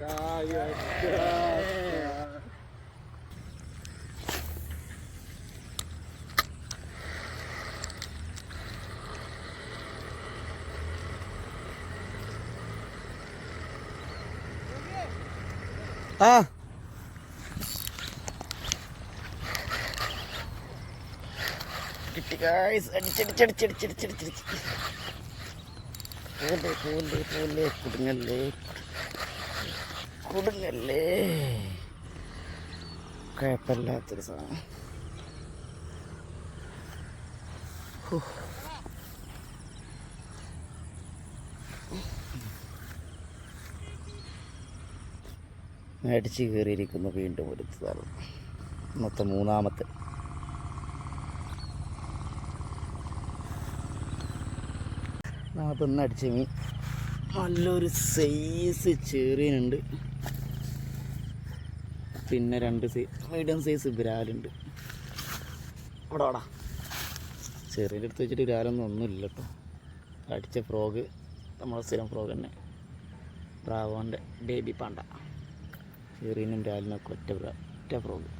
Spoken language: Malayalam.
ആ കിട്ടി ഗായ്സ്. അടിച്ചടിച്ചടിച്ചടിച്ചടിച്ചടിച്ചടിച്ച് പോലെ പോലെ പോലെ കുടുങ്ങല്ലേ കുടുങ്ങല്ലേ. കുഴപ്പമില്ലാത്തൊരു സാധനം. അടിച്ച് കയറിയിരിക്കുന്നു വീണ്ടും ഒരു സ്ഥലം. ഇന്നത്തെ മൂന്നാമത്തെ. അതൊന്ന് അടിച്ച മീൻ നല്ലൊരു സൈസ് ചെറിയുണ്ട്, പിന്നെ രണ്ട് മീഡിയം സൈസ് ബ്രാലുണ്ട്. അവിടെ അവിടെ ചെറിയ എടുത്ത് വെച്ചിട്ട് ബ്രാലൊന്നും ഒന്നുമില്ല കേട്ടോ. അടിച്ച ഫ്രോഗ് നമ്മളെ സ്ഥിരം ഫ്രോഗ് തന്നെ, ബ്രാവോൻ്റെ ബേബി പാണ്ട. ചെറിയനും ബ്രാലിനൊക്കെ ഒറ്റ ഫ്രോഗ്.